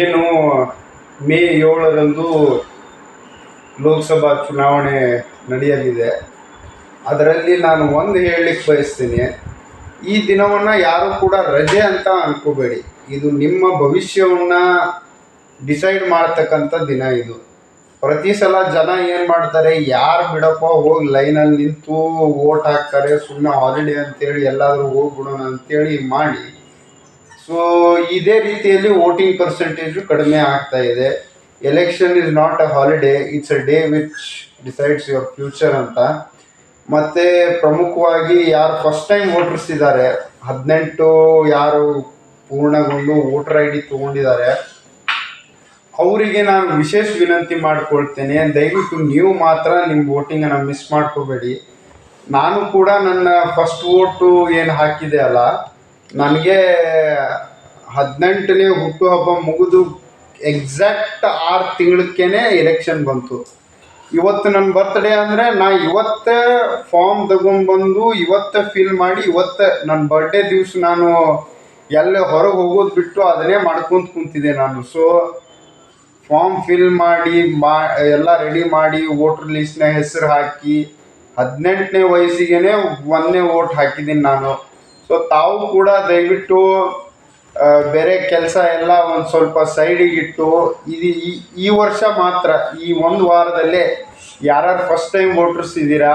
ಏನು ಮೇ 7ರಂದು ಲೋಕಸಭಾ ಚುನಾವಣೆ ನಡೆಯಲಿದೆ. ಅದರಲ್ಲಿ ನಾನು ಒಂದು ಹೇಳಲಿಕ್ಕೆ ಬಯಸ್ತೀನಿ, ಈ ದಿನವನ್ನು ಯಾರು ಕೂಡ ರಜೆ ಅಂತ ಅನ್ಕೋಬೇಡಿ. ಇದು ನಿಮ್ಮ ಭವಿಷ್ಯವನ್ನು ಡಿಸೈಡ್ ಮಾಡ್ತಕ್ಕಂಥ ದಿನ. ಇದು ಪ್ರತಿ ಸಲ ಜನ ಏನು ಮಾಡ್ತಾರೆ, ಯಾರು ಬಿಡಪ್ಪ ಹೋಗಿ ಲೈನಲ್ಲಿ ನಿಂತು ಓಟ್ ಹಾಕ್ತಾರೆ, ಸುಮ್ಮನೆ ಹಾಲಿಡೇ ಅಂತೇಳಿ ಎಲ್ಲಾದರೂ ಹೋಗ್ಬಿಡೋಣ ಅಂತೇಳಿ ಮಾಡಿ. ಸೊ ಇದೇ ರೀತಿಯಲ್ಲಿ ವೋಟಿಂಗ್ ಪರ್ಸೆಂಟೇಜು ಕಡಿಮೆ ಆಗ್ತಾ ಇದೆ. Election is not a holiday, it's a day which decides your future ಅಂತ. ಮತ್ತು ಪ್ರಮುಖವಾಗಿ ಯಾರು ಫಸ್ಟ್ ಟೈಮ್ ವೋಟರ್ಸ್ ಇದ್ದಾರೆ, 18 ಯಾರು ಪೂರ್ಣಗೊಂಡು ವೋಟರ್ ಐ ಡಿ ತೊಗೊಂಡಿದ್ದಾರೆ, ಅವರಿಗೆ ನಾನು ವಿಶೇಷ ವಿನಂತಿ ಮಾಡ್ಕೊಳ್ತೇನೆ, ದಯವಿಟ್ಟು ನೀವು ಮಾತ್ರ ನಿಮ್ಮ ವೋಟಿಂಗನ್ನು ಮಿಸ್ ಮಾಡ್ಕೋಬೇಡಿ. ನಾನು ಕೂಡ ನನ್ನ ಫಸ್ಟ್ ವೋಟು ಏನು ಹಾಕಿದೆ ಅಲ್ಲ, ನನಗೆ 18ನೇ ಹುಟ್ಟುಹಬ್ಬ ಮುಗಿದು ಎಕ್ಸಾಕ್ಟ್ 6 ತಿಂಗಳಕ್ಕೇ ಎಲೆಕ್ಷನ್ ಬಂತು. ಇವತ್ತು ನನ್ನ ಬರ್ತ್ಡೇ ಅಂದರೆ ಇವತ್ತೇ ಫಾರ್ಮ್ ತಗೊಂಡ್ಬಂದು ಇವತ್ತೇ ಫಿಲ್ ಮಾಡಿ, ಇವತ್ತೇ ನನ್ನ ಬರ್ಡೇ ದಿವಸ ನಾನು ಎಲ್ಲ ಹೊರಗೆ ಹೋಗೋದು ಬಿಟ್ಟು ಅದನ್ನೇ ಮಾಡ್ಕೊಂತ ಕುಂತಿದ್ದೆ ನಾನು. ಸೊ ಫಾರ್ಮ್ ಫಿಲ್ ಮಾಡಿ ಎಲ್ಲ ರೆಡಿ ಮಾಡಿ ವೋಟರ್ ಲಿಸ್ಟ್ನ ಹೆಸರು ಹಾಕಿ 18ನೇ ವಯಸ್ಸಿಗೆ 1ನೇ ವೋಟ್ ಹಾಕಿದ್ದೀನಿ ನಾನು. ಸೊ ತಾವು ಕೂಡ ದಯವಿಟ್ಟು ಬೇರೆ ಕೆಲಸ ಎಲ್ಲ ಒಂದು ಸ್ವಲ್ಪ ಸೈಡಿಗಿಟ್ಟು ಈ ವರ್ಷ ಮಾತ್ರ ಈ ಒಂದು ವಾರದಲ್ಲೇ ಯಾರ್ಯಾರು ಫಸ್ಟ್ ಟೈಮ್ ವೋಟರ್ಸ್ ಇದ್ದೀರಾ,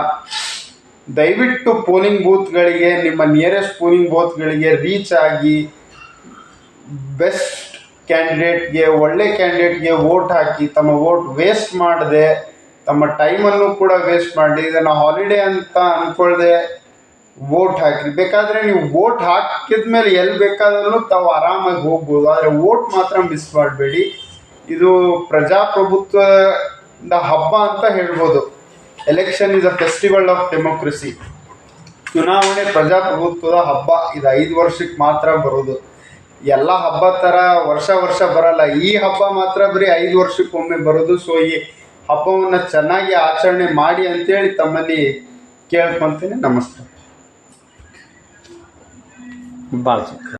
ದಯವಿಟ್ಟು ಪೋಲಿಂಗ್ ಬೂತ್ಗಳಿಗೆ, ನಿಮ್ಮ ನಿಯರೆಸ್ಟ್ ಪೋಲಿಂಗ್ ಬೂತ್ಗಳಿಗೆ ರೀಚ್ ಆಗಿ ಬೆಸ್ಟ್ ಕ್ಯಾಂಡಿಡೇಟ್ಗೆ, ಒಳ್ಳೆ ಕ್ಯಾಂಡಿಡೇಟ್ಗೆ ವೋಟ್ ಹಾಕಿ, ತಮ್ಮ ವೋಟ್ ವೇಸ್ಟ್ ಮಾಡದೆ, ತಮ್ಮ ಟೈಮನ್ನು ಕೂಡ ವೇಸ್ಟ್ ಮಾಡಿ, ಇದನ್ನು ಹಾಲಿಡೇ ಅಂತ ಅಂದ್ಕೊಳ್ದೆ ವೋಟ್ ಹಾಕಿ. ಬೇಕಾದರೆ ನೀವು ವೋಟ್ ಹಾಕಿದ ಮೇಲೆ ಎಲ್ಲಿ ಬೇಕಾದ್ರೂ ತಾವು ಆರಾಮಾಗಿ ಹೋಗ್ಬೋದು, ಆದರೆ ವೋಟ್ ಮಾತ್ರ ಮಿಸ್ ಮಾಡಬೇಡಿ. ಇದು ಪ್ರಜಾಪ್ರಭುತ್ವದ ಹಬ್ಬ ಅಂತ ಹೇಳ್ಬೋದು. Election is a festival of democracy. ಚುನಾವಣೆ ಪ್ರಜಾಪ್ರಭುತ್ವದ ಹಬ್ಬ. ಇದು 5 ವರ್ಷಕ್ಕೆ ಮಾತ್ರ ಬರೋದು. ಎಲ್ಲ ಹಬ್ಬ ಥರ ವರ್ಷ ಬರಲ್ಲ. ಈ ಹಬ್ಬ ಮಾತ್ರ ಬರೀ 5 ವರ್ಷಕ್ಕೊಮ್ಮೆ ಬರೋದು. ಸೊ ಈ ಹಬ್ಬವನ್ನು ಚೆನ್ನಾಗಿ ಆಚರಣೆ ಮಾಡಿ ಅಂತೇಳಿ ತಮ್ಮಲ್ಲಿ ಕೇಳ್ಕೊತೀನಿ. ನಮಸ್ಕಾರ.